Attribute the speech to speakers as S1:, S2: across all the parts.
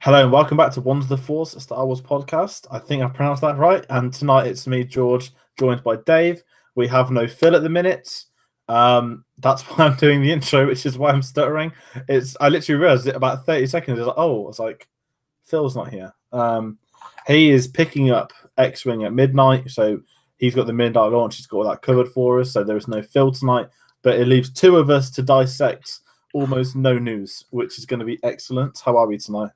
S1: Hello and welcome back to One to the Force, a Star Wars podcast. I think I pronounced that right. And tonight it's me, George, joined by Dave. We have no Phil at the minute. That's why I'm doing the intro, which is why I'm stuttering. I literally realized it about 30 seconds. I was like, Phil's not here. He is picking up X-Wing at midnight, so he's got the midnight launch. He's got all that covered for us, so there is no Phil tonight. But it leaves two of us to dissect almost no news, which is going to be excellent. How are we tonight?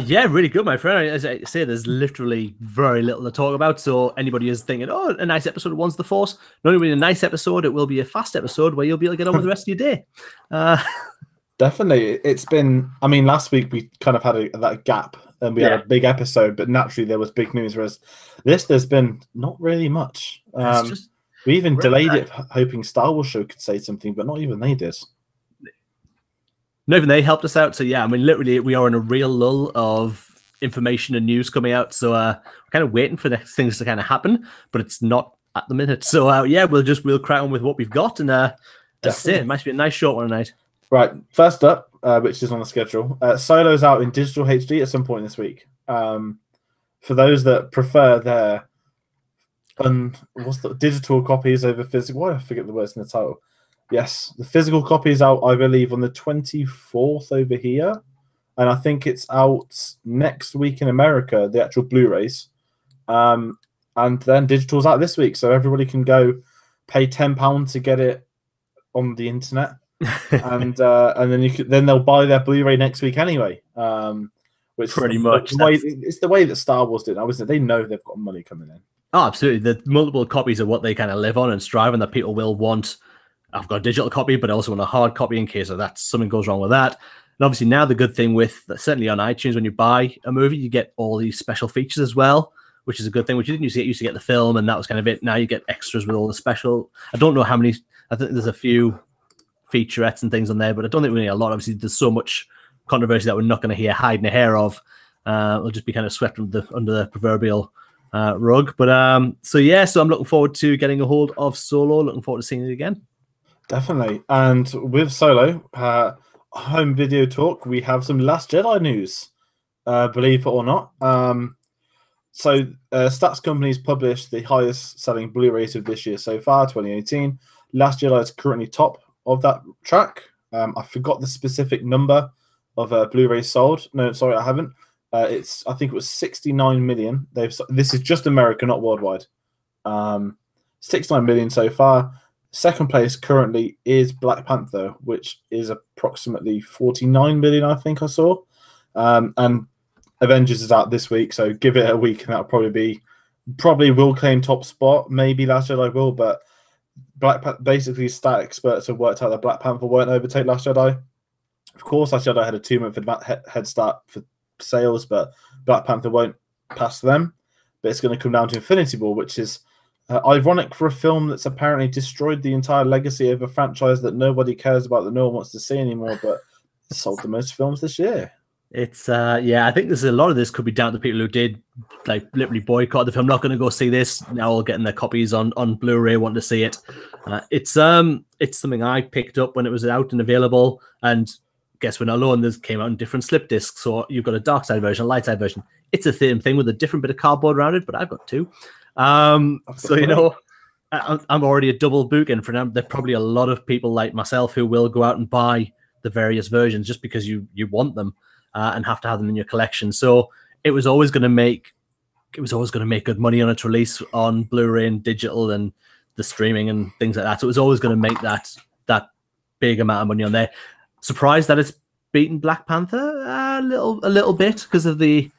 S2: Yeah, really good, my friend. As I say, there's literally very little to talk about. So anybody is thinking, oh, a nice episode of One's the Force. Not only a nice episode, it will be a fast episode where you'll be able to get on with the rest of your day.
S1: Definitely. It's been, last week we kind of had that gap and we had a big episode, but naturally there was big news. Whereas there's been not really much. We even delayed it, hoping Star Wars Show could say something, but not even they did.
S2: Not even they helped us out. So yeah, literally we are in a real lull of information and news coming out. So we're kind of waiting for the things to kind of happen, but it's not at the minute. So we'll crack on with what we've got, and that's it. It might be a nice short one tonight.
S1: Right, first up, which is on the schedule, Solo's out in digital HD at some point this week. For those that prefer their digital copies over physical, I forget the words in the title. Yes, the physical copy is out, I believe, on the 24th over here. And I think it's out next week in America, the actual Blu-rays. And then digital's out this week, so everybody can go pay £10 to get it on the internet. and then they'll buy their Blu-ray next week anyway. Which
S2: pretty much
S1: it's the way that Star Wars did. They know they've got money coming in.
S2: Oh, absolutely. The multiple copies are what they kind of live on and strive on, that people will want. I've got a digital copy, but I also want a hard copy in case of that something goes wrong with that. And obviously now the good thing with, certainly on iTunes, when you buy a movie, you get all these special features as well, which is a good thing, which you didn't used to get the film, and that was kind of it. Now you get extras with all the special. I don't know how many. I think there's a few featurettes and things on there, but I don't think we need a lot. Obviously, there's so much controversy that we're not going to hear hiding a hair of. It'll just be kind of swept under the proverbial rug. But so I'm looking forward to getting a hold of Solo. Looking forward to seeing it again.
S1: Definitely. And with Solo, home video talk, we have some Last Jedi news, believe it or not. So Stats Company's published the highest selling Blu-rays of this year so far, 2018. Last Jedi is currently top of that track. I forgot the specific number of Blu-rays sold. No, sorry, I haven't. I think it was 69 million. This is just America, not worldwide. 69 million so far. Second place currently is Black Panther, which is approximately 49 million, I think I saw. And Avengers is out this week, so give it a week and that'll probably will claim top spot. Maybe Last Jedi will, but basically stat experts have worked out that Black Panther won't overtake Last Jedi. Of course, Last Jedi had a 2-month head start for sales, but Black Panther won't pass them. But it's going to come down to Infinity War, which is ironic for a film that's apparently destroyed the entire legacy of a franchise that nobody cares about, that no one wants to see anymore, but sold the most films this year.
S2: It's I think there's a lot of this could be down to people who did literally boycott the film, not going to go see this, now all getting their copies on Blu-ray, wanting to see it. It's something I picked up when it was out and available, and guess we're not alone. This came out in different slip discs, so you've got a dark side version, a light side version. It's a thin thing with a different bit of cardboard around it, but I've got two. I'm already a double booking for them. There are probably a lot of people like myself who will go out and buy the various versions just because you want them and have to have them in your collection. So it was always going to make good money on its release on Blu-ray and digital and the streaming and things like that. So it was always going to make that big amount of money on there. Surprised that it's beaten Black Panther a little bit because of the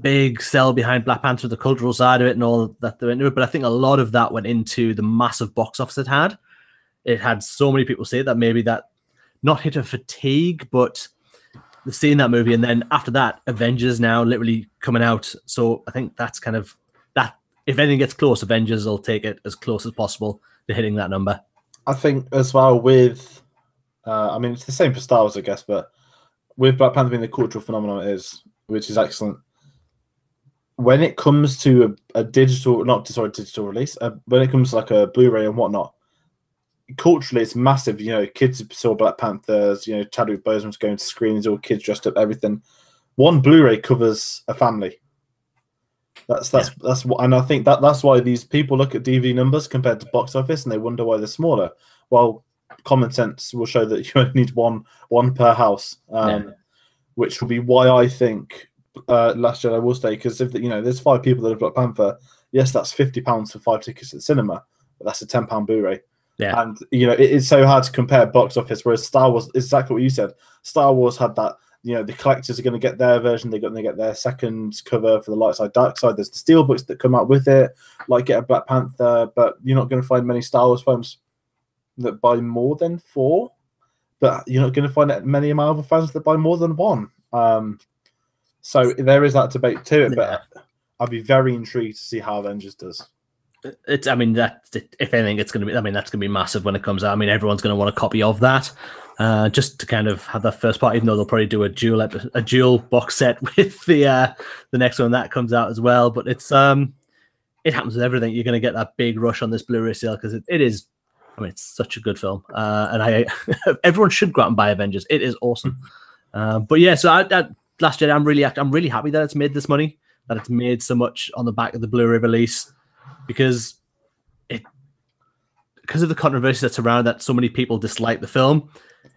S2: big sell behind Black Panther, the cultural side of it and all that went into it. But I think a lot of that went into the massive box office it had. It had so many people say that maybe that not hit a fatigue, but seeing that movie. And then after that, Avengers now literally coming out. So I think that's kind of that. If anything gets close, Avengers will take it as close as possible to hitting that number.
S1: I think as well with, it's the same for Star Wars, I guess, but with Black Panther being the cultural phenomenon it is, which is excellent. When it comes to a digital release, when it comes to like a Blu-ray and whatnot, culturally it's massive. You know, kids saw Black Panthers. You know, Chadwick Boseman's going to screens, all kids dressed up, everything. one Blu-ray covers a family. That's what, and I think that's why these people look at DVD numbers compared to box office, and they wonder why they're smaller. Well, common sense will show that you only need one per house, which will be why I think Last Jedi will stay. Because if there's 5 people that have Black Panther, yes, that's £50 for 5 tickets at the cinema, but that's a £10 Blu-ray.
S2: Yeah,
S1: and it's so hard to compare box office. Whereas Star Wars, exactly what you said, Star Wars had that. The collectors are going to get their version. They're going to get their second cover for the light side, dark side. There's the steelbooks that come out with it, like get a Black Panther. But you're not going to find many Star Wars films that buy more than 4. But you're not going to find many Marvel fans that buy more than 1. So there is that debate to it. But I'd be very intrigued to see how Avengers does.
S2: If anything, it's going to be. I mean, that's going to be massive when it comes out. I mean, everyone's going to want a copy of that. Just to kind of have that first part, even though they'll probably do a dual box set with the next one that comes out as well. But it happens with everything. You're going to get that big rush on this Blu-ray sale because it is. I mean, it's such a good film, and everyone should go out and buy Avengers. It is awesome. But yeah, so Last Jedi, I'm really happy that it's made this money, that it's made so much on the back of the Blu-ray release, because of the controversy that's around that so many people dislike the film.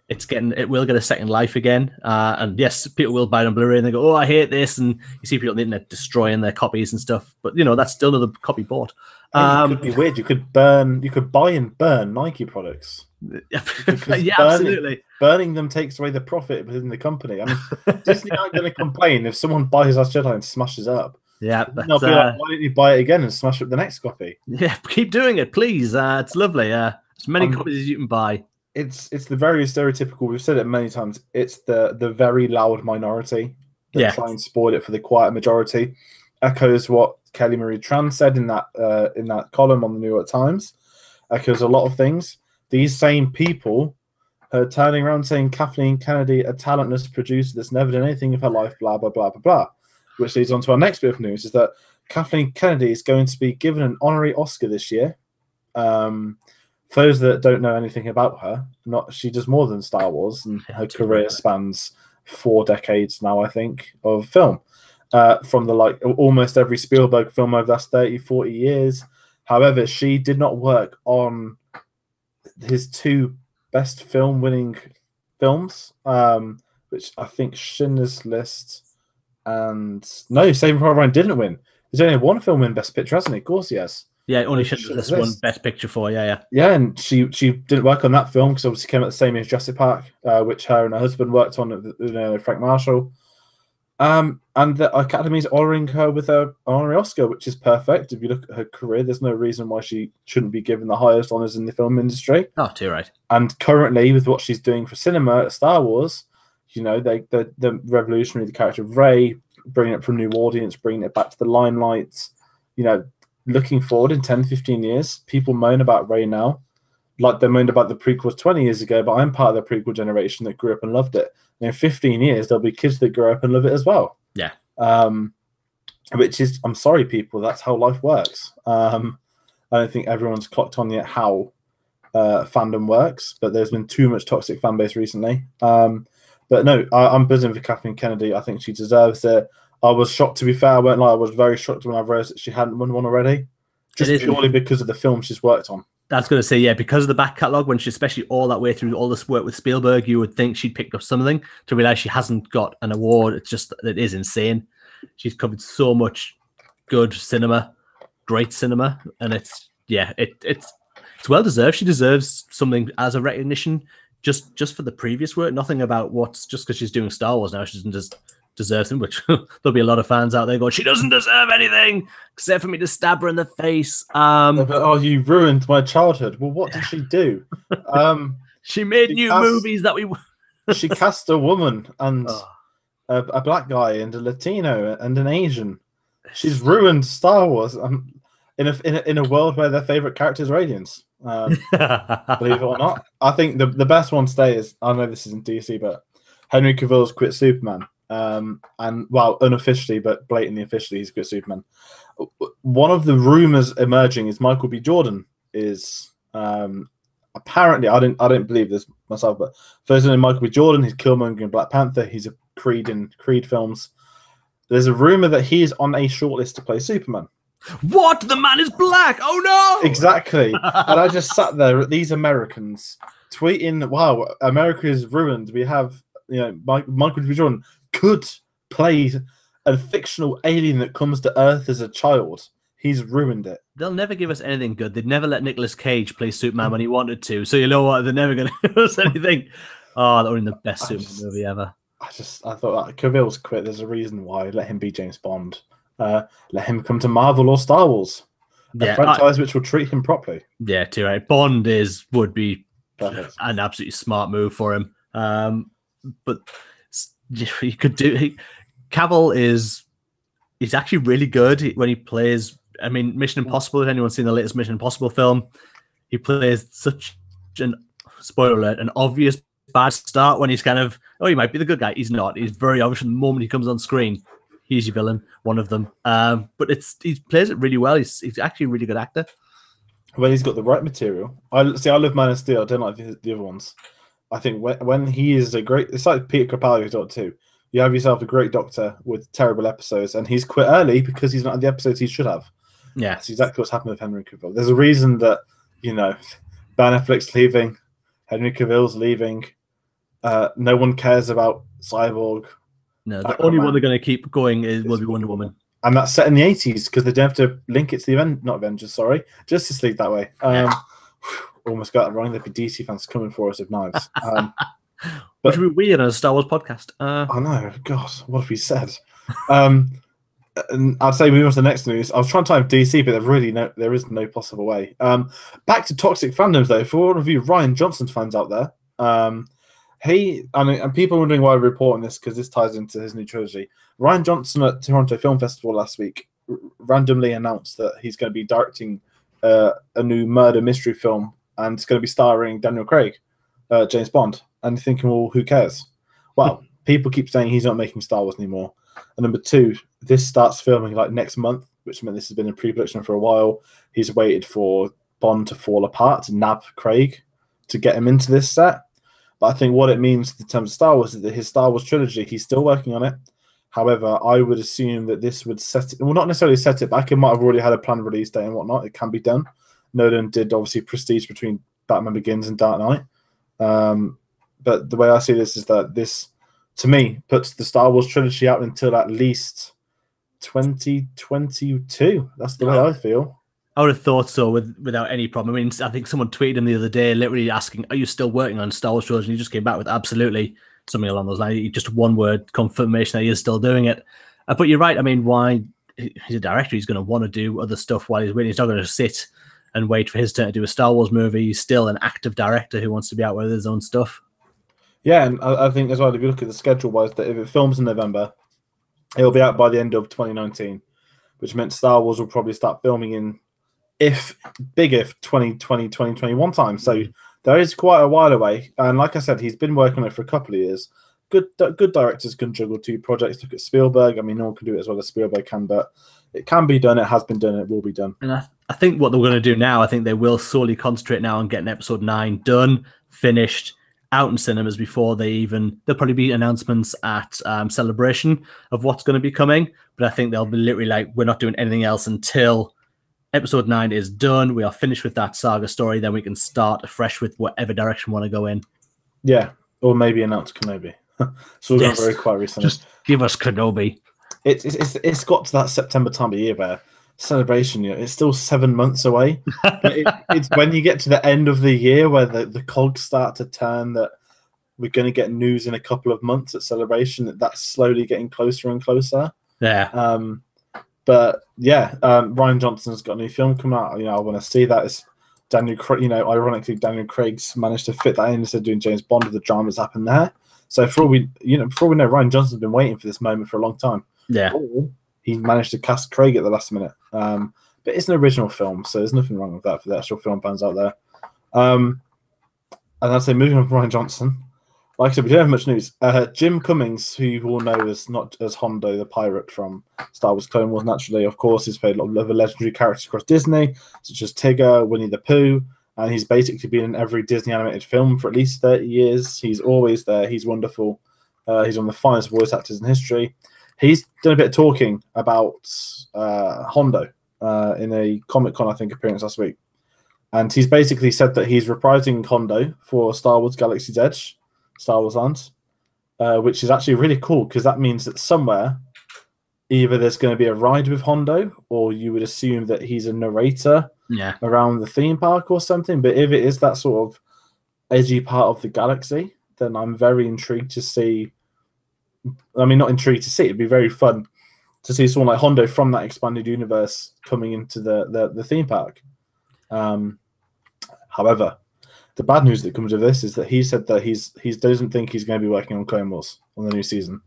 S2: It will get a second life again, and yes, people will buy it on Blu-ray and they go, "Oh, I hate this," and you see people on the internet destroying their copies and stuff. But that's still another copy bought.
S1: It could be weird. You could buy and burn Nike products.
S2: Yeah, absolutely.
S1: Burning them takes away the profit within the company. I mean, Disney aren't going to complain if someone buys Last Jedi and smashes it up.
S2: Yeah,
S1: they'll be like, "Why don't you buy it again and smash up the next copy?"
S2: Yeah, keep doing it, please. It's lovely. As many copies as you can buy.
S1: It's the very stereotypical. We've said it many times. It's the very loud minority that try and spoil it for the quiet majority. Echoes what Kelly Marie Tran said in that column on the New York Times. Echoes a lot of things. These same people are turning around saying Kathleen Kennedy, a talentless producer that's never done anything in her life, blah blah blah blah blah. Which leads on to our next bit of news: is that Kathleen Kennedy is going to be given an honorary Oscar this year. For those that don't know anything about her, she does more than Star Wars, and her career spans 4 decades now, I think, of film. From almost every Spielberg film over the last 30, 40 years. However, she did not work on his 2 best film-winning films, which I think Schindler's List and... No, Saving Private Ryan didn't win. There's only 1 film win Best Picture, hasn't he? Of course he has.
S2: Yeah, only Schindler's List won Best Picture for, yeah.
S1: Yeah, and she didn't work on that film because obviously came out the same year as Jurassic Park, which her and her husband worked on with Frank Marshall. And the Academy's honouring her with an honorary Oscar, which is perfect. If you look at her career, there's no reason why she shouldn't be given the highest honours in the film industry.
S2: Oh, too right.
S1: And currently, with what she's doing for cinema at Star Wars, the revolutionary, the character of Rey, bringing it from new audience, bringing it back to the limelight, looking forward in 10, 15 years, people moan about Rey now, like they moaned about the prequels 20 years ago, but I'm part of the prequel generation that grew up and loved it. And in 15 years, there'll be kids that grow up and love it as well.
S2: Yeah.
S1: Which is, I'm sorry, people, that's how life works. I don't think everyone's clocked on yet how fandom works, but there's been too much toxic fan base recently. But no, I'm buzzing for Kathleen Kennedy. I think she deserves it. I was shocked, to be fair. I won't lie. I was very shocked when I realized that she hadn't won one already. Just purely because of the film she's worked on. That's
S2: going to say, yeah, because of the back catalogue, when she's especially all that way through all this work with Spielberg, you would think she'd picked up something. To realize she hasn't got an award, it is insane. She's covered so much good cinema, great cinema, and it's well deserved. She deserves something as a recognition just for the previous work. Nothing about what's just because she's doing Star Wars now. She doesn't just deserve them, which there'll be a lot of fans out there going, she doesn't deserve anything except for me to stab her in the face.
S1: Oh, you ruined my childhood. Well, what did she do?
S2: She made movies that we...
S1: She cast a woman and a black guy and a Latino and an Asian. She's ruined Star Wars in a world where their favorite characters are aliens. Believe it or not. I think the best one to stay is, I know this isn't DC, but Henry Cavill's quit Superman. And well, unofficially but blatantly officially, he's quit Superman. One of the rumors emerging is Michael B. Jordan is apparently, I don't believe this myself, but first name Michael B. Jordan, he's Killmonger in Black Panther. He's Creed films. There's a rumor that he is on a shortlist to play Superman.
S2: What? The man is black. Oh no!
S1: Exactly. And I just sat there at these Americans tweeting, "Wow, America is ruined. We have, Michael B. Jordan could play a fictional alien that comes to Earth as a child. He's ruined it."
S2: They'll never give us anything good. They'd never let Nicolas Cage play Superman when he wanted to. So you know what? They're never going to give us anything. Oh, that would be the best Superman movie ever.
S1: I thought that Cavill's quit. There's a reason why. Let him be James Bond. Let him come to Marvel or Star Wars. A franchise which will treat him properly.
S2: Yeah, too right. Bond would be
S1: perfect.
S2: An absolutely smart move for him. But he could do. Cavill he's actually really good when he plays. I mean, Mission Impossible. If anyone's seen the latest Mission Impossible film, he plays such an spoiler alert, an obvious bad start when he's kind of, he might be the good guy. He's not. He's very obvious from the moment he comes on screen. He's your villain, one of them. But he plays it really well. He's actually a really good actor.
S1: When he's got the right material. I love Man of Steel. I don't like the other ones. I think when he is it's like Peter Capaldi who's got too. You have yourself a great doctor with terrible episodes, and he's quit early because he's not had the episodes he should have.
S2: Yeah,
S1: that's exactly what's happened with Henry Cavill. There's a reason that Ben Affleck's leaving, Henry Cavill's leaving. No one cares about Cyborg.
S2: No, the only one they're going to keep going will be Wonder Woman.
S1: And that's set in the 80s because they don't have to link it to the Justice League that way. Almost got that wrong. There'd be DC fans coming for us with knives.
S2: Which would be weird on a Star Wars podcast.
S1: I know. God, what have we said? And I'd say moving on to the next news. I was trying to type DC, but there is no possible way. Back to toxic fandoms, though. For all of you Ryan Johnson fans out there, and people are wondering why we're reporting this because this ties into his new trilogy. Ryan Johnson at Toronto Film Festival last week randomly announced that he's going to be directing a new murder mystery film, and it's going to be starring Daniel Craig, James Bond. And you're thinking, well, who cares? Well, people keep saying he's not making Star Wars anymore. And number two, this starts filming like next month, which meant this has been in pre-production for a while. He's waited for Bond to fall apart, to nab Craig, to get him into this set. But I think what it means in terms of Star Wars is that his Star Wars trilogy, he's still working on it. However, I would assume that this would not necessarily set it back. It might have already had a planned release date and whatnot. It can be done. Nolan did obviously Prestige between Batman Begins and Dark Knight. But the way I see this is that this, to me, puts the Star Wars trilogy out until at least 2022. That's the way I feel.
S2: I would have thought so without any problem. I mean, I think someone tweeted him the other day literally asking, are you still working on Star Wars trilogy? And he just came back with absolutely something along those lines. Just one word confirmation that he is still doing it. But you're right. I mean, why? He's a director. He's going to want to do other stuff while he's waiting. He's not going to sit and wait for his turn to do a Star Wars movie. He's still an active director who wants to be out with his own stuff.
S1: Yeah, and I think as well, if you look at the schedule-wise, that if it films in November, it'll be out by the end of 2019, which meant Star Wars will probably start filming in, if 2020, 2021 time. So there is quite a while away. And like I said, he's been working on it for a couple of years. Good directors can juggle two projects. Look at Spielberg. I mean, no one can do it as well as Spielberg can, but it can be done. It has been done. It will be done.
S2: And I think what they're going to do now, I think they will solely concentrate now on getting episode 9 done, finished, out in cinemas before there'll probably be announcements at Celebration of what's going to be coming. But I think they'll be literally like, we're not doing anything else until episode 9 is done. We are finished with that saga story. Then we can start afresh with whatever direction we want to go in.
S1: Yeah. Or maybe announce Kenobi. So we're going very quiet recently.
S2: Just give us Kenobi.
S1: It's got to that September time of year where Celebration, it's still 7 months away. But it's when you get to the end of the year where the cogs start to turn that we're going to get news in a couple of months at Celebration. That's slowly getting closer and closer.
S2: Yeah.
S1: But yeah, Ryan Johnson's got a new film coming out. I want to see that. It's Daniel Craig. Ironically, Daniel Craig's managed to fit that in instead of doing James Bond with the drama that's happened there. So before we know, Ryan Johnson's been waiting for this moment for a long time.
S2: Yeah.
S1: He managed to cast Craig at the last minute. But it's an original film, so there's nothing wrong with that for the actual film fans out there. And I'd say moving on from Ryan Johnson, like I said, we don't have much news. Jim Cummings, who you all know as Hondo, the pirate from Star Wars Clone Wars, naturally, of course, he's played a lot of other legendary characters across Disney, such as Tigger, Winnie the Pooh, and he's basically been in every Disney animated film for at least 30 years. He's always there. He's wonderful. He's one of the finest voice actors in history. He's done a bit of talking about Hondo in a Comic-Con, I think, appearance last week. And he's basically said that he's reprising Hondo for Star Wars Galaxy's Edge, Star Wars Land, which is actually really cool because that means that somewhere, either there's going to be a ride with Hondo, or you would assume that he's a narrator around the theme park or something. But if it is that sort of edgy part of the galaxy, then I'm very intrigued to see. I mean, not intrigued to see. It'd be very fun to see someone like Hondo from that expanded universe coming into the theme park. However, the bad news that comes with this is that he said that he doesn't think he's going to be working on Clone Wars on the new season,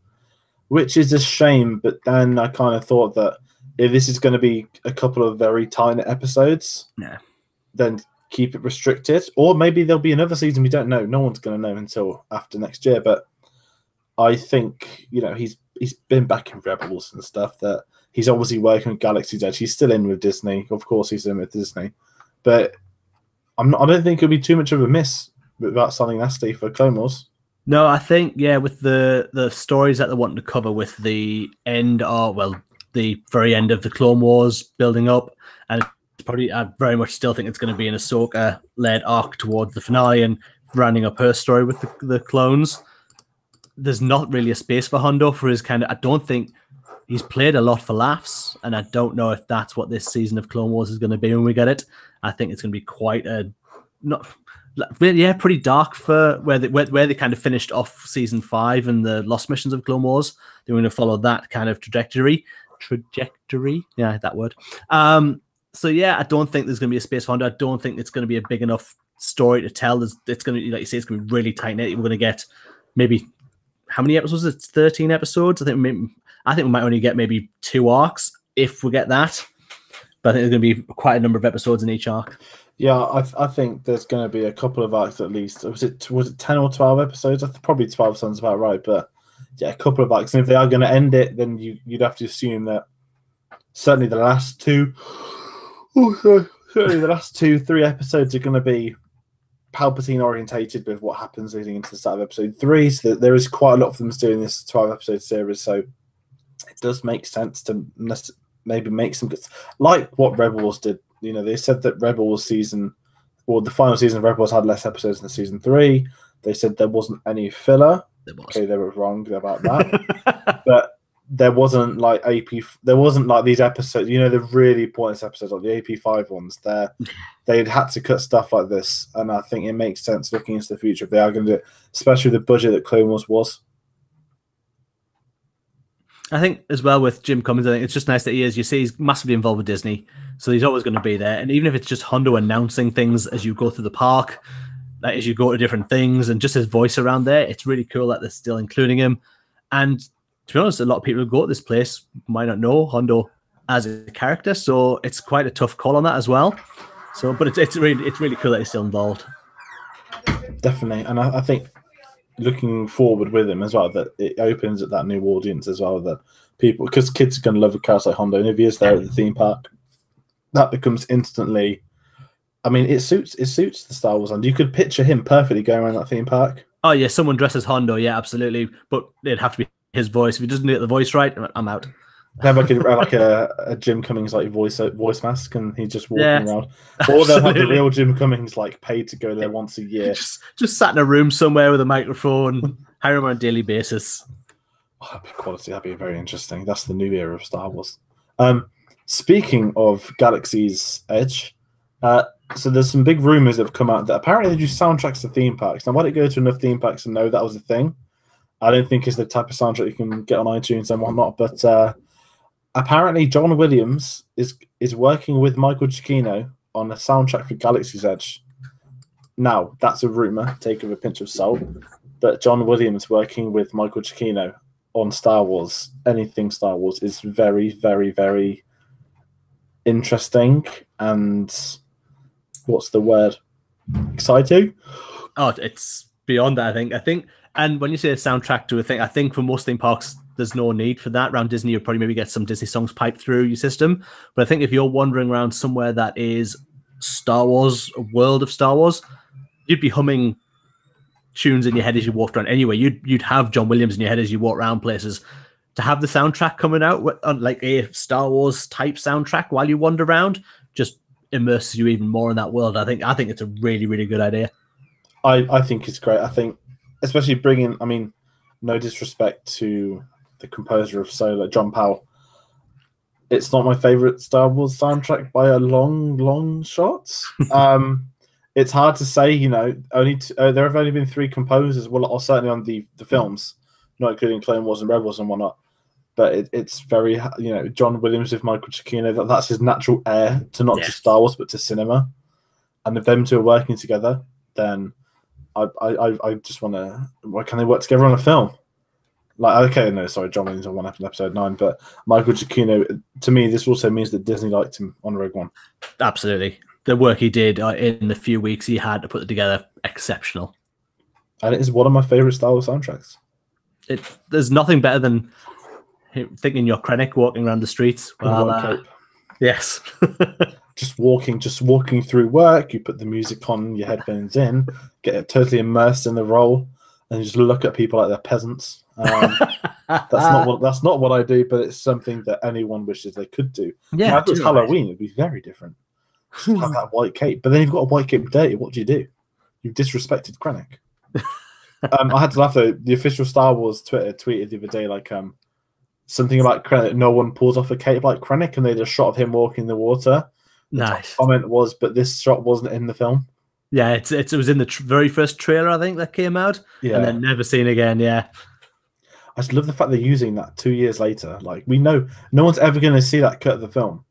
S1: which is a shame. But then I kind of thought that if this is going to be a couple of very tiny episodes, then keep it restricted. Or maybe there'll be another season we don't know. No one's going to know until after next year. But I think, he's been back in Rebels and stuff, that he's obviously working with Galaxy's Edge. He's still in with Disney. Of course he's in with Disney. But I don't think it'll be too much of a miss without sounding nasty for Clone Wars.
S2: No, I think, with the stories that they're wanting to cover with the end the very end of the Clone Wars building up, and I very much still think it's going to be an Ahsoka-led arc towards the finale and rounding up her story with the clones. There's not really a space for Hondo for his I don't think he's played a lot for laughs, and I don't know if that's what this season of Clone Wars is going to be when we get it. I think it's going to be quite pretty dark for where they kind of finished off season 5 and the Lost Missions of Clone Wars. They're going to follow that kind of trajectory. Yeah, that word. So I don't think there's going to be a space for Hondo. I don't think it's going to be a big enough story to tell. It's going to, like you say, it's going to be really tight knit. We're going to get maybe, how many episodes? It's 13 episodes. I think we might only get maybe 2 arcs if we get that. But I think there's going to be quite a number of episodes in each arc.
S1: Yeah, I think there's going to be a couple of arcs at least. Was it 10 or 12 episodes? I think probably 12 sounds about right. But a couple of arcs. And if they are going to end it, then you'd have to assume that certainly the last 2, certainly the last 2-3 episodes are going to be Palpatine orientated with what happens leading into the start of episode 3. So there is quite a lot of them doing this 12 episode series. So it does make sense to maybe make some good, like what Rebels did. They said that Rebels the final season of Rebels had less episodes than season 3. They said there wasn't any filler. Okay, they were wrong about that. But there wasn't like these episodes, the really pointless episodes, like the AP5 ones. They'd had to cut stuff like this, and I think it makes sense looking into the future if they are going to do it, especially with the budget that Clone Wars was.
S2: I think as well with Jim Cummings, I think it's just nice that he's massively involved with Disney, so he's always going to be there. And even if it's just Hondo announcing things as you go through the park, like as you go to different things, and just his voice around there, it's really cool that they're still including him. And to be honest, a lot of people who go to this place might not know Hondo as a character, so it's quite a tough call on that as well. So, but it's really cool that he's still involved.
S1: Definitely, and I think looking forward with him as well, that it opens at that new audience as well, that people, because kids are going to love a character like Hondo, and if he is there at the theme park, that becomes instantly. I mean, it suits the Star Wars, and you could picture him perfectly going around that theme park.
S2: Oh yeah, someone dressed as Hondo, yeah, absolutely, but it'd have to be his voice. If he doesn't get the voice right, I'm out.
S1: Have like a Jim Cummings like voice mask, and he's just walking around. Or they'll have the real Jim Cummings like paid to go there once a year.
S2: Just sat in a room somewhere with a microphone, hire him on a daily basis.
S1: Oh, that'd be quality. That'd be very interesting. That's the new era of Star Wars. Speaking of Galaxy's Edge, so there's some big rumors that have come out that apparently they do soundtracks to theme parks. Now, I didn't go to enough theme parks to know that was a thing. I don't think it's the type of soundtrack you can get on iTunes and whatnot, but apparently John Williams is working with Michael Giacchino on a soundtrack for Galaxy's Edge. Now, that's a rumor, take it with a pinch of salt, but John Williams working with Michael Giacchino on Star Wars, anything Star Wars, is very, very, very interesting and what's the word? Exciting?
S2: Oh, it's beyond that, I think. And when you say a soundtrack to a thing, I think for most theme parks, there's no need for that. Around Disney, you'll probably maybe get some Disney songs piped through your system. But I think if you're wandering around somewhere that is Star Wars, a world of Star Wars, you'd be humming tunes in your head as you walked around. Anyway, you'd have John Williams in your head as you walk around places. To have the soundtrack coming out on like a Star Wars type soundtrack while you wander around just immerses you even more in that world. I think it's a really, really good idea.
S1: I think it's great. I think, especially bringing, I mean, no disrespect to the composer of Solo, John Powell. It's not my favorite Star Wars soundtrack by a long shot. It's hard to say, you know. There have only been 3 composers, well, or certainly on the films, not including Clone Wars and Rebels and whatnot. But it's very, you know, John Williams with Michael Giacchino. That's his natural heir to not just Star Wars but to cinema. And if them two are working together, then I just want to. Why can't they work together on a film? Like, okay, no, sorry, John Williams on one episode 9, but Michael Giacchino. To me, this also means that Disney liked him on Rogue One.
S2: Absolutely, the work he did in the few weeks he had to put it together, exceptional.
S1: And it is one of my favorite Star Wars soundtracks.
S2: There's nothing better than thinking you're Krennic walking around the streets. Yes.
S1: just walking through work, you put the music on, your headphones in, get totally immersed in the role, and you just look at people like they're peasants. That's not what I do, but it's something that anyone wishes they could do.
S2: Yeah,
S1: if it's Halloween, it'd be very different. Just have that white cape, but then you've got a white cape dirty. What do? You've disrespected Krennic. I had to laugh though. The official Star Wars Twitter tweeted the other day, like, something about Krennic. No one pulls off a cape like Krennic, and they did a shot of him walking in the water.
S2: Nice.
S1: The comment was, but this shot wasn't in the film.
S2: Yeah, it was in the very first trailer, I think, that came out. Yeah. And then never seen again. Yeah.
S1: I just love the fact they're using that 2 years later. Like, we know no one's ever going to see that cut of the film.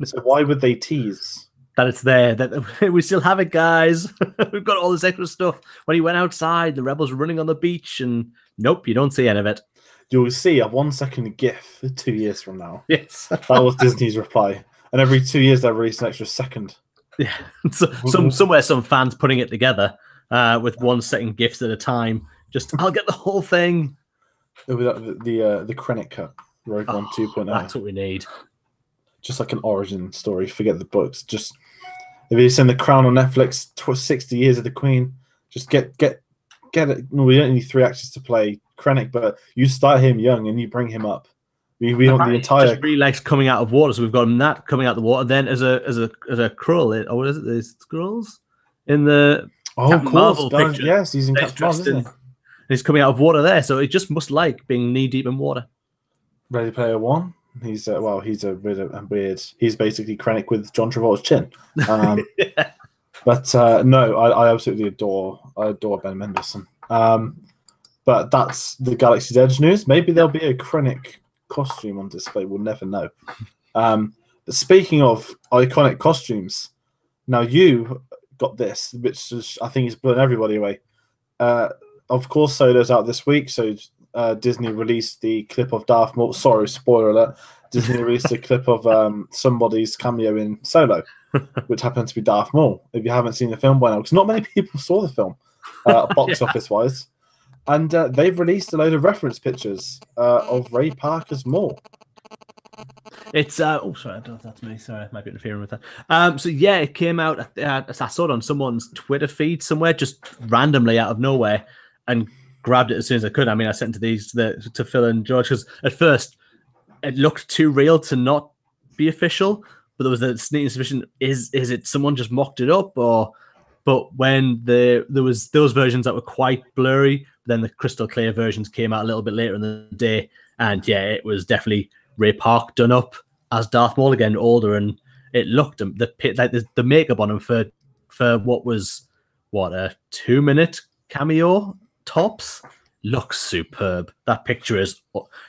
S1: So why would they tease
S2: that it's there? That we still have it, guys. We've got all this extra stuff. When he went outside, the rebels were running on the beach, and nope, you don't see any of it.
S1: You'll see a 1-second GIF 2 years from now.
S2: Yes.
S1: That was Disney's reply. And every 2 years, they release an extra second.
S2: Yeah. So, somewhere some fans putting it together with 1 second GIFs at a time. Just, I'll get the whole thing.
S1: The Krennic cut, Rogue One 2.0.
S2: That's what we need.
S1: Just like an origin story. Forget the books. Just, if you send The Crown on Netflix, 60 years of the Queen, just get it. No, we don't need 3 actors to play Krennic, but you start him young and you bring him up. We want the entire.
S2: Just really likes coming out of water, so we've got him that coming out of the water. Then as a Krull, or what is it? The Skrulls in the
S1: Captain Marvel picture. Yes, he's in Captain Marvel, isn't he?
S2: He's coming out of water there, so it just must like being knee deep in water.
S1: Ready Player One. He's he's a weird. He's basically Krennic with John Travolta's chin.
S2: Yeah.
S1: But no, I absolutely adore Ben Mendelsohn. But that's the Galaxy's Edge news. Maybe there'll be a Krennic costume on display. We'll never know. But speaking of iconic costumes, now you got this, which is, I think is blowing everybody away. Of course, Solo's out this week, so Disney released the clip of Darth Maul. Sorry, spoiler alert. Disney released a clip of somebody's cameo in Solo, which happened to be Darth Maul. If you haven't seen the film by now, because not many people saw the film, box office wise, and they've released a load of reference pictures of Ray Parker's Maul.
S2: It's sorry, that's me. Sorry, I might be interfering with that. So yeah, it came out. I saw it on someone's Twitter feed somewhere, just randomly out of nowhere, and grabbed it as soon as I could. I mean, I sent to Phil and George because at first it looked too real to not be official, but there was a sneaking suspicion: is it someone just mocked it up, or? But when there was those versions that were quite blurry, then the crystal clear versions came out a little bit later in the day, and yeah, it was definitely Ray Park done up as Darth Maul again, older, and it looked the makeup on him for what was a 2-minute cameo tops looks superb. That picture is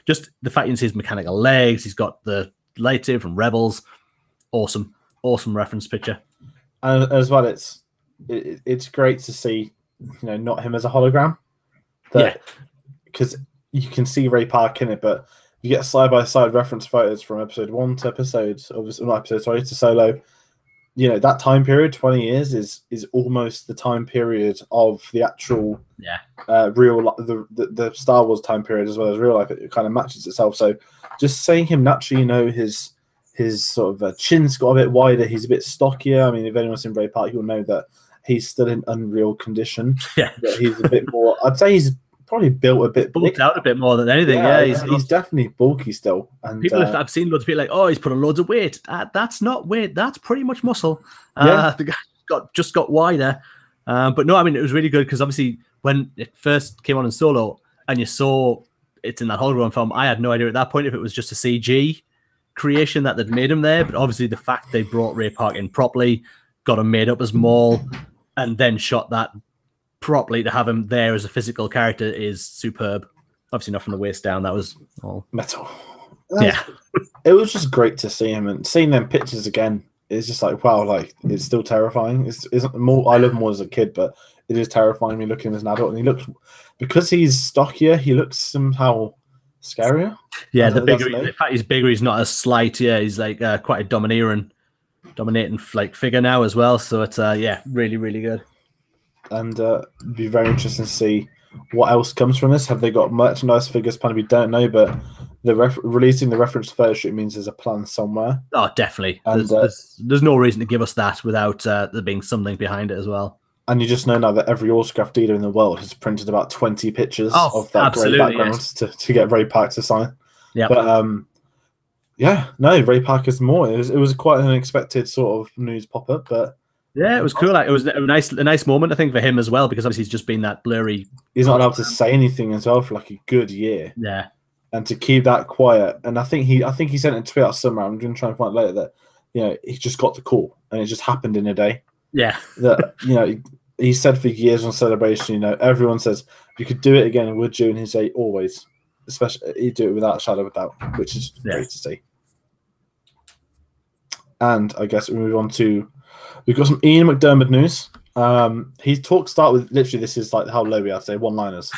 S2: just the fact you see his mechanical legs. He's got the lightsaber from Rebels. Awesome reference picture.
S1: And as well, it's great to see, not him as a hologram. Because you can see Ray Park in it, but you get side-by-side reference photos from episode 1 to to Solo. That time period, 20 years, is almost the time period of the actual real the Star Wars time period as well as real life. It kind of matches itself. So just seeing him naturally, his sort of chin's got a bit wider. He's a bit stockier. I mean, if anyone's seen Ray Park, you'll know that he's still in unreal condition.
S2: Yeah,
S1: but he's a bit more. I'd say he's probably built a bit
S2: bulked out a bit more than anything. Yeah,
S1: he's definitely bulky still. And
S2: people I've seen loads of people like, oh, he's put on loads of weight. That's not weight. That's pretty much muscle. The guy just got wider. But no, I mean, it was really good because obviously when it first came on in Solo and you saw it's in that hologram film, I had no idea at that point if it was just a CG creation that they'd made him there. But obviously the fact they brought Ray Park in properly, got him made up as Maul, and then shot that properly to have him there as a physical character is superb. Obviously not from the waist down. That was all
S1: metal.
S2: Yeah.
S1: It was just great to see him, and seeing them pictures again is just like, wow, like it's still terrifying. Isn't more. I loved him more as a kid, but it is terrifying me looking as an adult. And he looks, because he's stockier, he looks somehow scarier.
S2: Yeah, the fact he's bigger, he's not as slight. Yeah, he's like quite a dominating like figure now as well. So it's really, really good.
S1: And it'd be very interesting to see what else comes from this. Have they got merchandise figures planned? We don't know, but releasing the reference photo shoot means there's a plan somewhere.
S2: Oh, definitely. And there's no reason to give us that without there being something behind it as well.
S1: And you just know now that every autograph dealer in the world has printed about 20 pictures of that great background to get Ray Park to sign.
S2: Yeah.
S1: But Ray Park is more. It was quite an unexpected sort of news pop up, but
S2: yeah, it was cool. Like, it was a nice moment, I think, for him as well, because obviously he's just been that blurry.
S1: He's not allowed to say anything as well for like a good year.
S2: Yeah.
S1: And to keep that quiet, and I think he sent a tweet out somewhere. I'm going to try and find it later that he just got the call, and it just happened in a day.
S2: Yeah.
S1: That he said for years on Celebration, everyone says you could do it again, and would you? And he'd say always, especially he'd do it without a shadow of a doubt, which is great to see. And I guess we move on to. We've got some Ian McDiarmid news. He start with literally, this is like how low we are today, one-liners.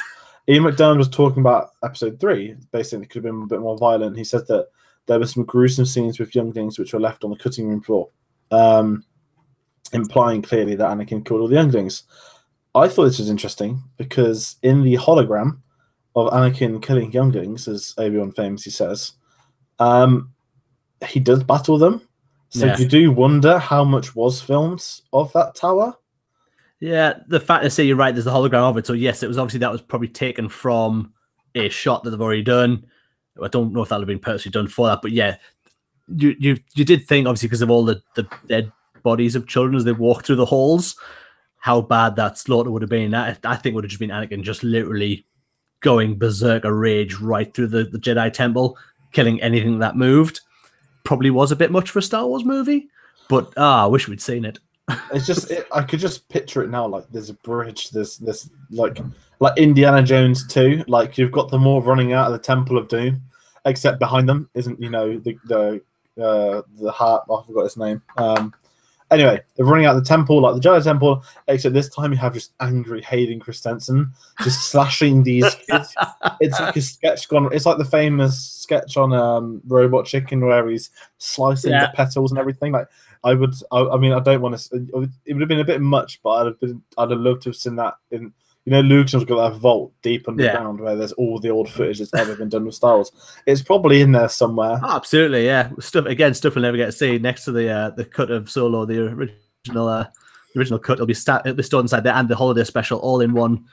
S1: Ian McDiarmid was talking about episode 3. Basically, it could have been a bit more violent. He said that there were some gruesome scenes with younglings which were left on the cutting room floor, implying clearly that Anakin killed all the younglings. I thought this was interesting because in the hologram of Anakin killing younglings, as Obi-Wan famously says, he does battle them. So you do wonder how much was filmed of that tower.
S2: Yeah, the fact to say you're right, there's the hologram of it. So yes, it was obviously that was probably taken from a shot that they've already done. I don't know if that would have been purposely done for that, but yeah, you did think obviously because of all the dead bodies of children as they walk through the halls, how bad that slaughter would have been. I think it would have just been Anakin just literally going berserker rage right through the Jedi Temple, killing anything that moved. Probably was a bit much for a Star Wars movie, but I wish we'd seen it.
S1: It's just I could just picture it now. Like there's a bridge. There's this like Indiana Jones 2. Like you've got them all running out of the Temple of Doom, except behind them isn't the heart. I forgot his name. Anyway, they're running out of the temple, like the Jedi Temple, except this time you have just angry Hayden Christensen just slashing these kids. It's like a sketch gone. It's like the famous sketch on Robot Chicken where he's slicing the petals and everything. Like I mean, I don't want to. It would have been a bit much, but I'd have loved to have seen that in. Lucasfilm's got that vault deep underground where there's all the old footage that's ever been done with Star Wars. It's probably in there somewhere.
S2: Oh, absolutely, yeah. Stuff we'll never get to see next to the cut of Solo, the original cut. It'll be stored inside there, and the holiday special all in one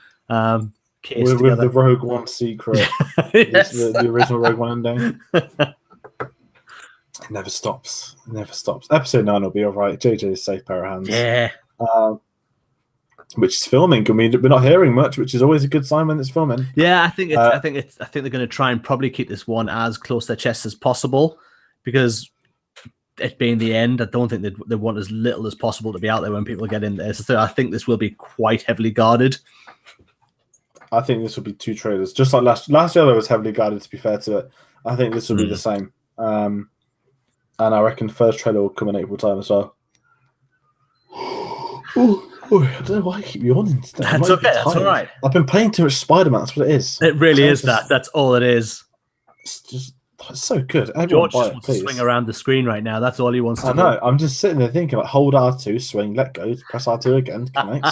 S2: case
S1: with the Rogue One secret.
S2: Yes.
S1: the original Rogue One ending. It never stops. Episode 9 will be all right. JJ's safe pair of hands.
S2: Yeah.
S1: Which is filming. I mean, we're not hearing much, which is always a good sign when it's filming.
S2: Yeah, I think they're going to try and probably keep this one as close to their chest as possible, because it being the end, I don't think they want as little as possible to be out there when people get in there. So I think this will be quite heavily guarded.
S1: I think this will be 2 trailers, just like last year. Was heavily guarded. To be fair to it, I think this will be the same. And I reckon the first trailer will come in April time as well. I don't know why I keep yawning today.
S2: That's okay. That's all right.
S1: I've been playing too much Spider-Man. That's what it is.
S2: It really is that. That's all it is.
S1: It's so good.
S2: George just wants to swing around the screen right now. That's all he wants to do.
S1: I know. I'm just sitting there thinking, like, hold R2, swing, let go, press R2 again, connect.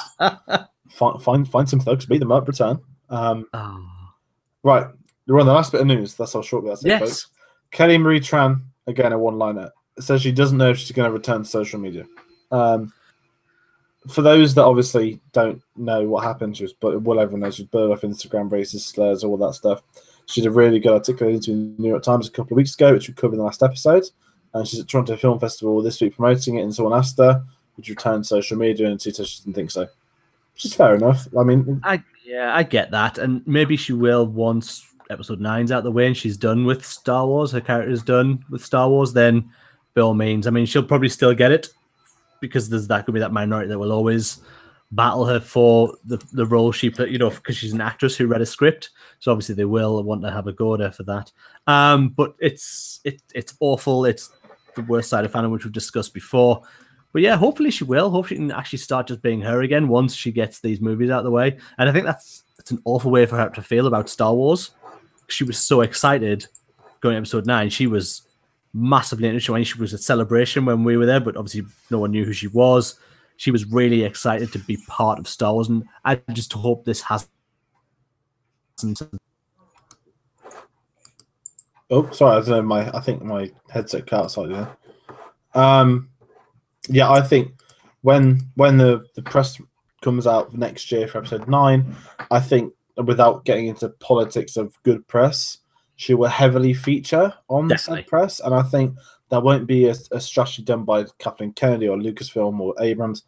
S1: find some thugs, beat them up, return. Right. We're on the last bit of news. That's how short that's it, folks. Kelly Marie Tran, again, a one-liner. Says she doesn't know if she's going to return to social media. for those that obviously don't know what happened, but well, everyone knows she was burned off Instagram, racist slurs, all that stuff. She did a really good article into the New York Times a couple of weeks ago, which we covered in the last episode. And she's at Toronto Film Festival this week promoting it, and someone asked her, would you return to social media? And she said she didn't think so. Which is fair enough. I mean,
S2: I get that. And maybe she will once episode 9's out the way and she's done with Star Wars, her character's done with Star Wars, then by all means. I mean, she'll probably still get it because there's that could be that minority that will always battle her for the role she played, you know, because she's an actress who read a script. So obviously they will want to have a go at her for that. But it's awful. It's the worst side of fandom, which we've discussed before. But yeah, hopefully she will. Hopefully she can actually start just being her again once she gets these movies out of the way. And I think that's an awful way for her to feel about Star Wars. She was so excited going to episode 9. She was massively interested when she was at Celebration when we were there, but obviously no one knew who she was. She was really excited to be part of Star Wars, and I just hope this hasn't.
S1: Oh, sorry, I don't know. I think my headset cut out slightly there. Yeah, I think when the press comes out next year for episode 9, I think without getting into politics of good press, she will heavily feature on said press, and I think that won't be a strategy done by Kathleen Kennedy or Lucasfilm or Abrams.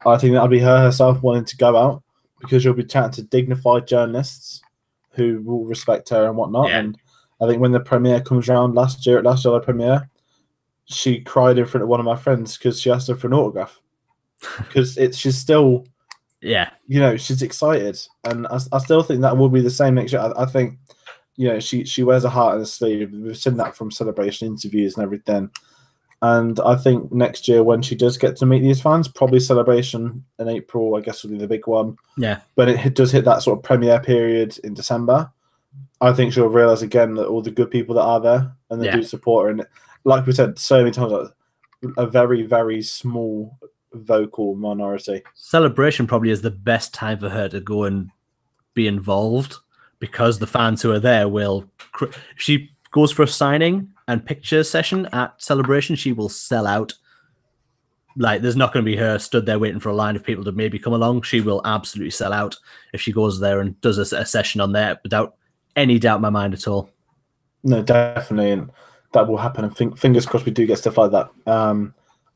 S1: I think that'll be her herself wanting to go out because she'll be chatting to dignified journalists who will respect her and whatnot. Yeah. And I think when the premiere comes around last year at Last Jedi premiere, she cried in front of one of my friends because she asked her for an autograph because she's still,
S2: yeah,
S1: you know, she's excited, and I still think that will be the same next year. I think, you know, she wears a heart on her sleeve. We've seen that from Celebration interviews and everything. And I think next year when she does get to meet these fans, probably Celebration in April, I guess will be the big one.
S2: Yeah.
S1: But it does hit that sort of premiere period in December. I think she'll realise again that all the good people that are there and they do support her. And like we said so many times, a very, very small vocal minority.
S2: Celebration probably is the best time for her to go and be involved because the fans who are there will... She goes for a signing and picture session at Celebration, she will sell out. Like, there's not going to be her stood there waiting for a line of people to maybe come along. She will absolutely sell out if she goes there and does a session on there without any doubt in my mind at all.
S1: No, definitely, and that will happen. And fingers crossed we do get stuff like that. I'm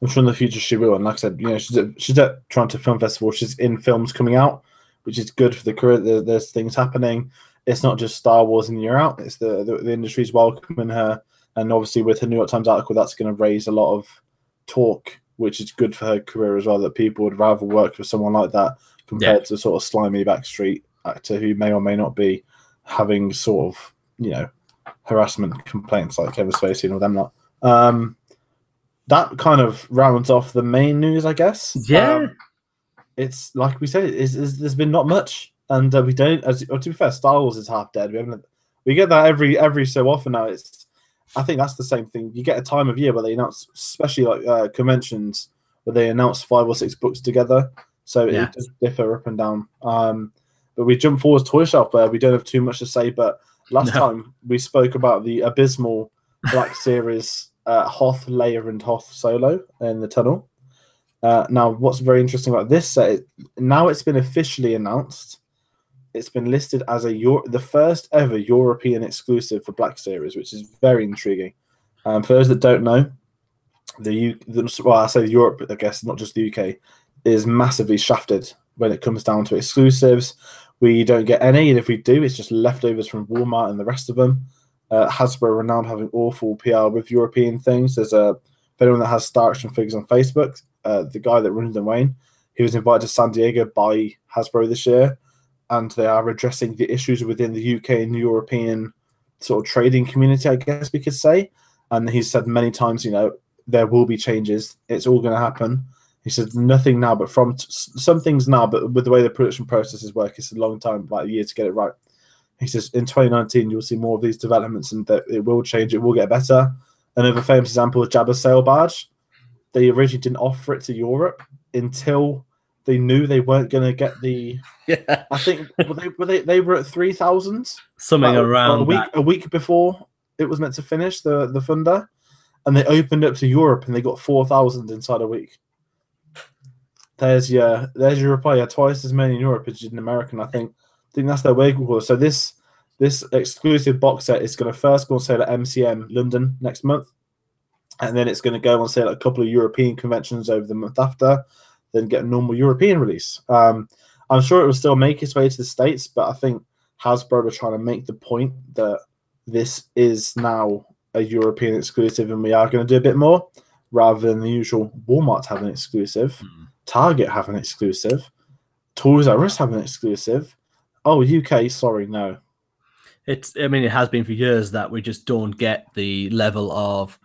S1: sure in the future she will. And like I said, you know, she's at Toronto Film Festival. She's in films coming out, which is good for the career. There's things happening. It's not just Star Wars in the year out. It's the industry's welcoming her. And obviously with the New York Times article, that's going to raise a lot of talk, which is good for her career as well, that people would rather work with someone like that compared to sort of slimy backstreet actor who may or may not be having sort of, you know, harassment complaints like Kevin Spacey and all them lot. That kind of rounds off the main news, I guess.
S2: Yeah.
S1: It's like we said, there's been not much. And we don't, to be fair, Star Wars is half dead. We get that every so often now. I think that's the same thing. You get a time of year where they announce, especially like conventions, where they announce 5 or 6 books together. So it does differ up and down. But we jump forward to Toy Shelf where we don't have too much to say. But last time we spoke about the abysmal Black Series Hoth, Leia, and Hoth Solo in the tunnel. Now, what's very interesting about this set, now it's been officially announced. It's been listed as the first ever European exclusive for Black Series, which is very intriguing. For those that don't know, I say Europe, I guess, not just the UK, is massively shafted when it comes down to exclusives. We don't get any, and if we do, it's just leftovers from Walmart and the rest of them. Hasbro are renowned having awful PR with European things. There's for anyone that has Star Action figures on Facebook, the guy that runs them, Wayne, he was invited to San Diego by Hasbro this year, and they are addressing the issues within the UK and European sort of trading community, I guess we could say. And he said many times, you know, there will be changes. It's all going to happen. He said nothing now, but from some things now, but with the way the production processes work, it's a long time, like a year to get it right. He says in 2019, you'll see more of these developments and that it will change. It will get better. Another famous example is Jabba's sail barge. They originally didn't offer it to Europe until they knew they weren't going to get the.
S2: Yeah.
S1: I think they were at 3,000
S2: something around
S1: a week before it was meant to finish the Thunder, and they opened up to Europe and they got 4,000 inside a week. there's your reply. Yeah, twice as many in Europe as in America. And I think that's their way call. So this exclusive box set is going to first go on sale at MCM London next month, and then it's going to go on sale at a couple of European conventions over the month after, then get a normal European release. I'm sure it will still make its way to the States, but I think Hasbro are trying to make the point that this is now a European exclusive, and we are going to do a bit more, rather than the usual Walmart having an exclusive, Target having an exclusive, Toys R Us having an exclusive. Oh, UK, sorry, no.
S2: I mean, it has been for years that we just don't get the level of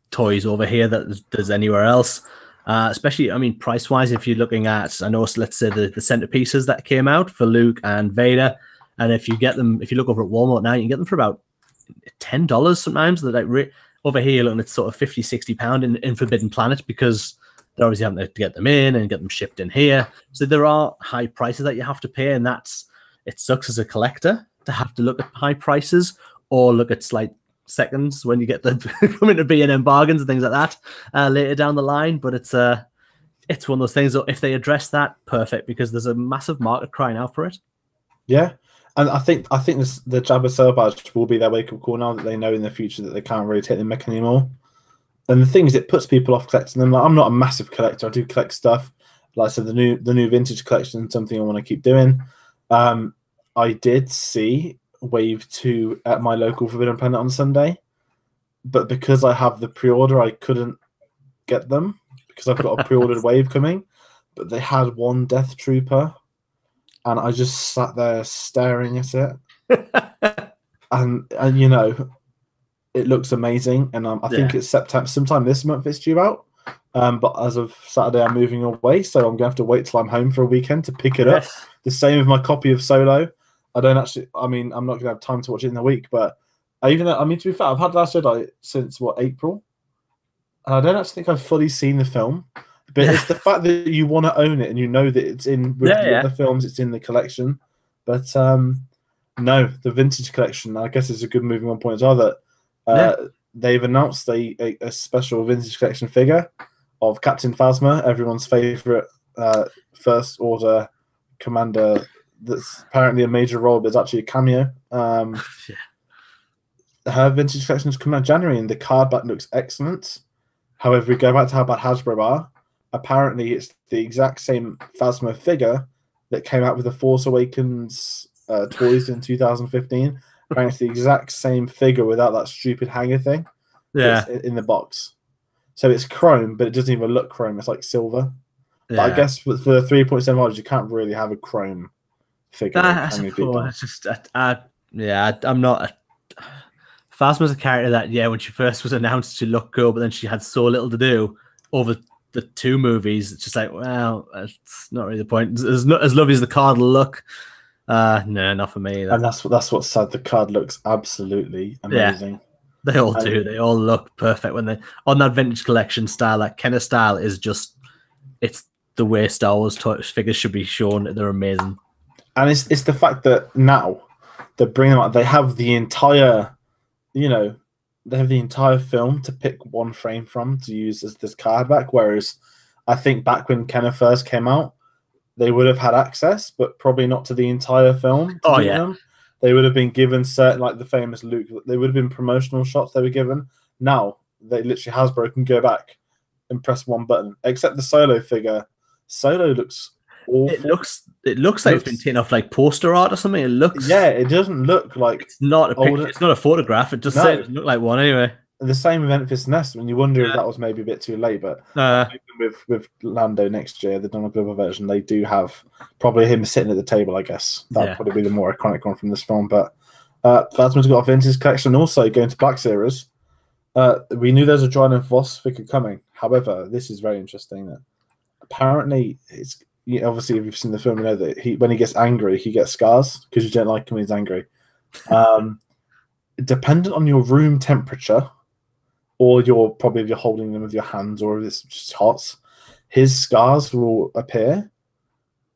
S2: toys over here that there's anywhere else. Especially, I mean, price-wise, if you're looking at, I know, let's say the centerpieces that came out for Luke and Vader, and if you get them, if you look over at Walmart now, you can get them for about $10 sometimes. They're like over here, you're looking at sort of £50-60 in Forbidden Planet, because they're obviously having to get them in and get them shipped in here. So there are high prices that you have to pay, and it sucks as a collector to have to look at high prices or look at slight seconds when you get the come into B&M bargains and things like that later down the line. But it's one of those things that if they address that, perfect, because there's a massive market crying out for it.
S1: Yeah, and I think the Jabba Sale badge will be their wake-up call now that they know in the future that they can't really take the mech anymore. And the thing is, it puts people off collecting them. Like, I'm not a massive collector. I do collect stuff. Like I said, the new vintage collection is something I want to keep doing. I did see Wave 2 at my local Forbidden Planet on Sunday, but because I have the pre-order, I couldn't get them because I've got a pre-ordered Wave coming. But they had one Death Trooper, and I just sat there staring at it, and you know, it looks amazing. And I think it's September, sometime this month it's due out. But as of Saturday, I'm moving away, so I'm gonna have to wait till I'm home for a weekend to pick it up. The same with my copy of Solo. I'm not gonna have time to watch it in the week, but to be fair, I've had Last Jedi since April, and I don't actually think I've fully seen the film. But it's the fact that you want to own it and you know that it's in with the films, it's in the collection. But no, the vintage collection, I guess, is a good moving on point as well. That they've announced a special vintage collection figure of Captain Phasma, everyone's favorite First Order commander. That's apparently a major role, but it's actually a cameo. Her vintage collection is coming out in January, and the card back looks excellent. However, we go back to how bad Hasbro are. Apparently, it's the exact same Phasma figure that came out with the Force Awakens toys in 2015. Apparently, it's the exact same figure without that stupid hanger thing. In the box. So it's chrome, but it doesn't even look chrome. It's like silver. But I guess for the 3.7 models, you can't really have a chrome figure.
S2: I'm not. Phasma's a character that, when she first was announced, she looked cool, but then she had so little to do over the two movies. It's just like, well, it's not really the point. As lovely as the card will look, no, not for me.
S1: And that's what's sad. The card looks absolutely amazing.
S2: Yeah, they all do. They all look perfect when they on that vintage collection style. That kind of style is just, it's the way Star Wars figures should be shown. They're amazing. And
S1: it's the fact that now they're bringing them out. They have the entire, they have the entire film to pick one frame from to use as this card back. Whereas I think back when Kenner first came out, they would have had access, but probably not to the entire film. Them. They would have been given certain, like the famous Luke, they would have been promotional shots they were given. Now, they literally, Hasbro can go back and press one button. Except the Solo figure. Solo looks awful.
S2: It looks like it's been taken off like poster art or something. It looks...
S1: Yeah, it doesn't look like...
S2: It's not a picture. It's not a photograph. It just says it doesn't look like one anyway.
S1: The same with Awesomeness, when you wonder if that was maybe a bit too late, but with Lando next year, the Donald Glover version, they do have probably him sitting at the table, I guess. That would probably be the more iconic one from this film. But Phasma's got a vintage collection. Also, going to Black Series, we knew there's a Dryden and Voss figure coming. However, this is very interesting. That apparently, it's obviously, if you've seen the film, you know that when he gets angry, he gets scars because you don't like him when he's angry. Dependent on your room temperature, or if you're holding them with your hands, or if it's just hot, his scars will appear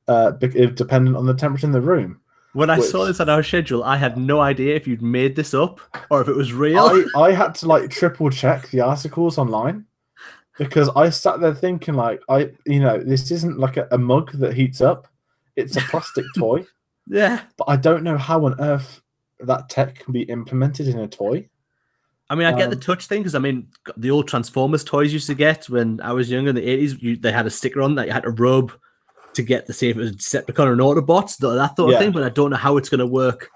S1: dependent on the temperature in the room.
S2: When I saw this on our schedule, I had no idea if you'd made this up or if it was real.
S1: I had to triple check the articles online, because I sat there thinking, like, this isn't like a mug that heats up; it's a plastic toy.
S2: Yeah,
S1: but I don't know how on earth that tech can be implemented in a toy.
S2: I mean, I get the touch thing because I mean, the old Transformers toys used to get when I was younger in the 80s. They had a sticker on that you had to rub to get to see if it was a Decepticon or an Autobot, that sort of thing. But I don't know how it's going to work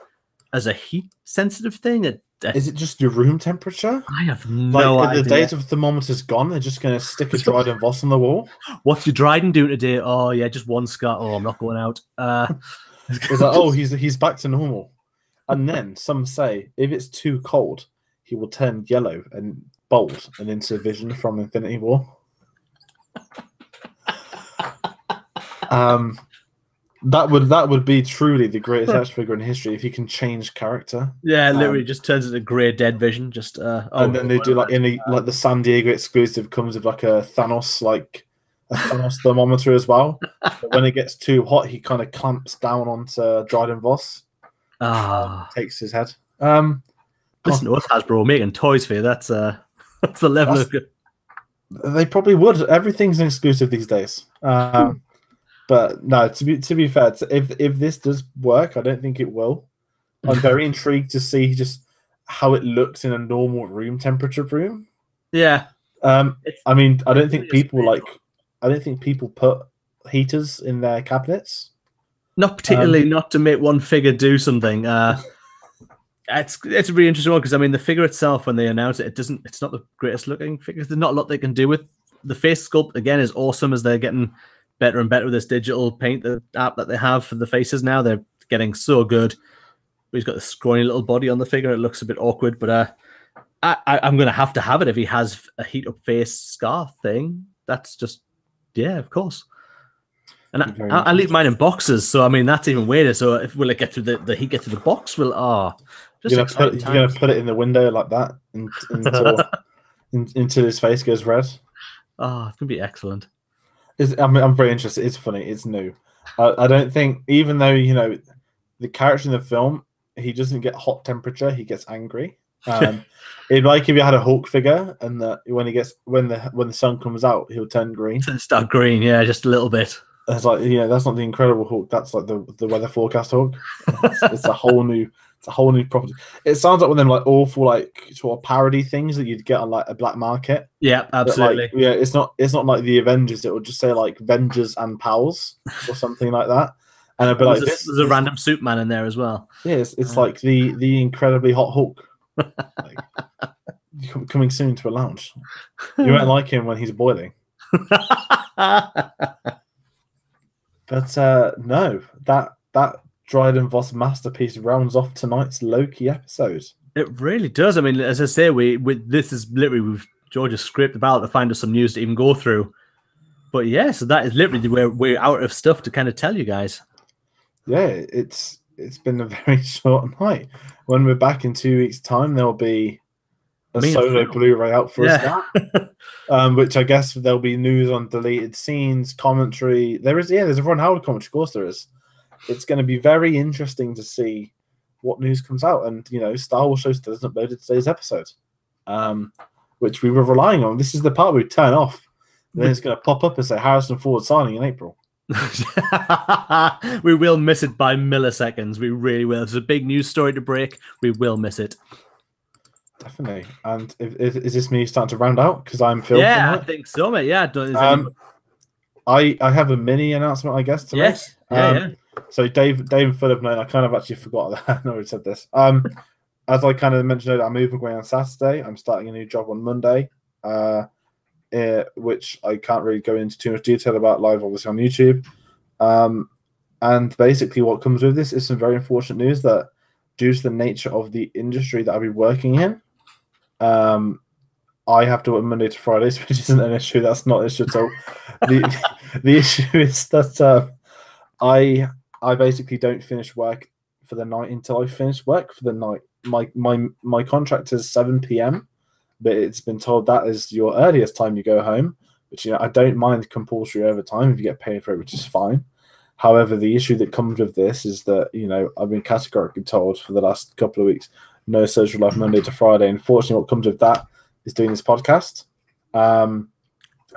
S2: as a heat-sensitive thing.
S1: Is it just your room temperature?
S2: I have no idea.
S1: The days of thermometers gone. They're just going to stick a Dryden Voss on the wall.
S2: What's your Dryden doing today? Oh yeah, just one scar. Oh, I'm not going out.
S1: It's like, oh, he's back to normal. And then some say if it's too cold, he will turn yellow and bold and into Vision from Infinity War. That would be truly the greatest action figure in history if he can change character.
S2: Yeah, literally just turns into grey dead Vision. Just
S1: and then they do like the San Diego exclusive comes with like a Thanos thermometer as well. But when it gets too hot, he kind of clamps down onto Dryden Voss. Takes his head.
S2: Listen to us, Hasbro, making toys for you. That's the level of good.
S1: They probably would. Everything's an exclusive these days. But no, to be fair, if this does work, I don't think it will. I'm very intrigued to see just how it looks in a normal room temperature room.
S2: Yeah.
S1: I mean, I don't think people put heaters in their cabinets.
S2: Not particularly, not to make one figure do something. It's a really interesting one because I mean the figure itself, when they announce it, it's not the greatest looking figure. There's not a lot they can do with the face sculpt. Again, is awesome as they're getting better and better with this digital paint app that they have for the faces now. They're getting so good. But he's got this scrawny little body on the figure. It looks a bit awkward, but I'm going to have it if he has a heat up face scar thing. That's just, yeah, of course. And I leave mine in boxes, so I mean that's even weirder. So will it get through the heat get through the box? You're
S1: gonna put it in the window like that until his face goes red.
S2: Oh, it's gonna be excellent.
S1: I'm very interested. It's funny. It's new. I don't think, even though the character in the film, he doesn't get hot temperature. He gets angry. It'd like if you had a Hulk figure, and when the sun comes out, he'll turn green.
S2: Start green, yeah, just a little bit.
S1: It's like, that's not the Incredible Hulk. That's like the weather forecast Hulk. It's a whole new property. It sounds like one of them like awful like sort of parody things that you'd get on like a black market.
S2: Yeah, absolutely.
S1: But, it's not like the Avengers. It would just say like Vengers and Pals or something like that. And it'd be like
S2: there's a random Superman in there as well.
S1: Yeah, it's like the incredibly hot Hulk. Like, coming soon to a lounge. You won't like him when he's boiling. But no, that Dryden Voss masterpiece rounds off tonight's Loki episode.
S2: It really does. I mean, as I say, this is literally we've Georgia scraped about to find us some news to even go through. But yeah, so that is literally where we're out of stuff to kind of tell you guys.
S1: Yeah, it's been a very short night. When we're back in 2 weeks' time, there'll be a solo Blu-ray out for us now. Which I guess there'll be news on deleted scenes, commentary. There's a Ron Howard commentary, of course there is. It's going to be very interesting to see what news comes out. And, Star Wars Show still hasn't uploaded today's episode, which we were relying on. This is the part we turn off. And then it's going to pop up and say Harrison Ford signing in April.
S2: We will miss it by milliseconds. We really will. If there's a big news story to break, we will miss it.
S1: Definitely. And is this me starting to round out? Because I'm filming.
S2: Yeah, I think so, mate. Yeah.
S1: I have a mini announcement, I guess, to make.
S2: Yeah.
S1: So Dave should have known. I kind of actually forgot that I already said this. As I kind of mentioned, I'm moving away on Saturday. I'm starting a new job on Monday, which I can't really go into too much detail about live, obviously, on YouTube. And basically what comes with this is some very unfortunate news that due to the nature of the industry that I'll be working in, I have to work Monday to Fridays, which isn't an issue. That's not an issue at all. The issue is that I basically don't finish work for the night until I finish work for the night. My contract is 7 p.m., but it's been told that is your earliest time you go home, which I don't mind compulsory overtime if you get paid for it, which is fine. However, the issue that comes with this is that, I've been categorically told for the last couple of weeks, no social life Monday to Friday. Unfortunately, what comes with that is doing this podcast.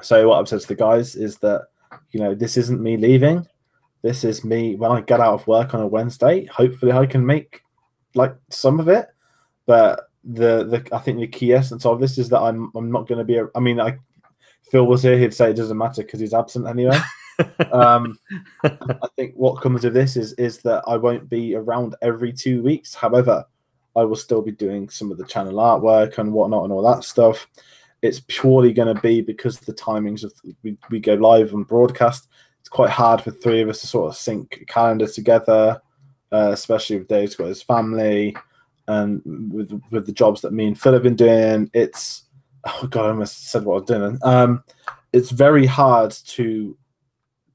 S1: So what I've said to the guys is that, this isn't me leaving. This is me when I get out of work on a Wednesday. Hopefully, I can make like some of it. But I think the key essence of this is that I'm not going to be. Phil was here. He'd say it doesn't matter because he's absent anyway. I think what comes of this is that I won't be around every 2 weeks. However, I will still be doing some of the channel artwork and whatnot and all that stuff. It's purely going to be because of the timings of we go live and broadcast. It's quite hard for three of us to sort of sync calendars together, especially with Dave's got his family and with the jobs that me and Phil have been doing. It's I almost said what I was doing. It's very hard to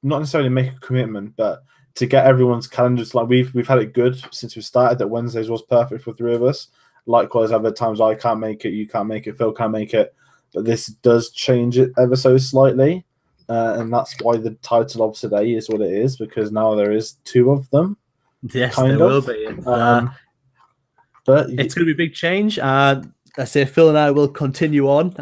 S1: not necessarily make a commitment, but to get everyone's calendars. Like we've had it good since we started. That Wednesdays was perfect for three of us. Likewise, other times I can't make it, you can't make it, Phil can't make it. But this does change it ever so slightly, and that's why the title of today is what it is, because now there is two of them.
S2: Yes, there will be.
S1: But
S2: it's going to be a big change. I say Phil and I will continue on.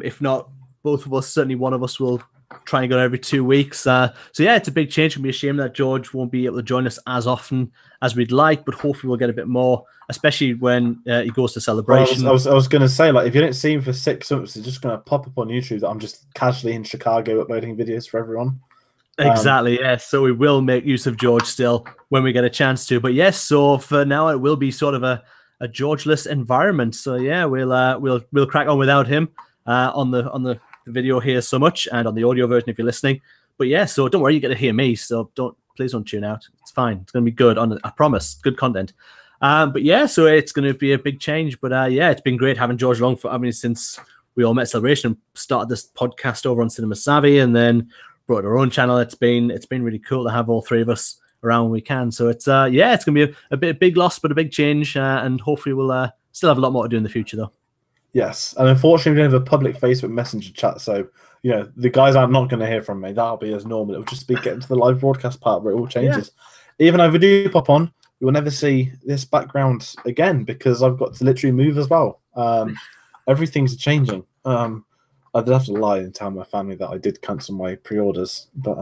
S2: If not, both of us, certainly one of us will try and go every 2 weeks. So yeah, it's a big change. It'll be a shame that George won't be able to join us as often as we'd like, but hopefully we'll get a bit more, especially when he goes to Celebration.
S1: Well, I was going to say, like, if you don't see him for 6 months, it's just going to pop up on YouTube that I'm just casually in Chicago uploading videos for everyone.
S2: Exactly, yes. So we will make use of George still when we get a chance to. But yes, so for now it will be sort of a George-less environment. So yeah, we'll crack on without him on the video here so much, and on the audio version if you're listening. But yeah, so don't worry, you get to hear me. So please don't tune out. It's fine. It's going to be good. I promise. Good content. But yeah, so it's going to be a big change. But yeah, it's been great having George along since we all met at Celebration and started this podcast over on Cinema Savvy, and then brought our own channel. It's been really cool to have all three of us around when we can. So it's it's going to be a big loss, but a big change, and hopefully we'll still have a lot more to do in the future though.
S1: Yes, and unfortunately we don't have a public Facebook Messenger chat, so the guys are not going to hear from me. That'll be as normal. It'll just be getting to the live broadcast part where it all changes. Yeah. Even if we do pop on, you will never see this background again because I've got to literally move as well. Everything's changing. I'd have to lie and tell my family that I did cancel my pre-orders, but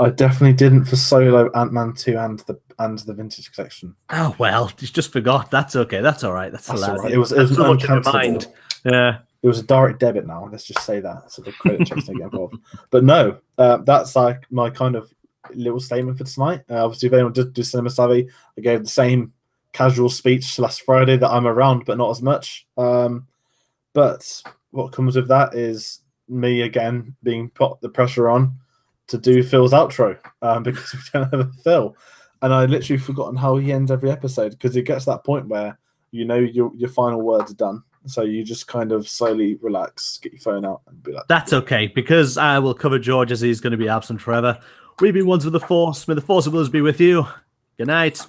S1: I definitely didn't for Solo, Ant-Man 2, and the vintage section.
S2: Oh well, you just forgot. That's okay. That's all right. That's allowed.
S1: Right. It was uncancelable.
S2: Yeah,
S1: it was a direct debit now. Let's just say that, so the credit checks don't get involved. But no, that's like my kind of little statement for tonight. Obviously, if anyone did do Cinema Savvy, I gave the same casual speech last Friday that I'm around, but not as much. But what comes with that is me again being put the pressure on to do Phil's outro because we don't have a Phil, and I literally forgotten how he ends every episode because it gets to that point where your final words are done, so you just kind of slowly relax, get your phone out, and be like,
S2: "That's okay," because I will cover George as he's going to be absent forever. We've been ones with the Force. May the Force of us be with you. Good night.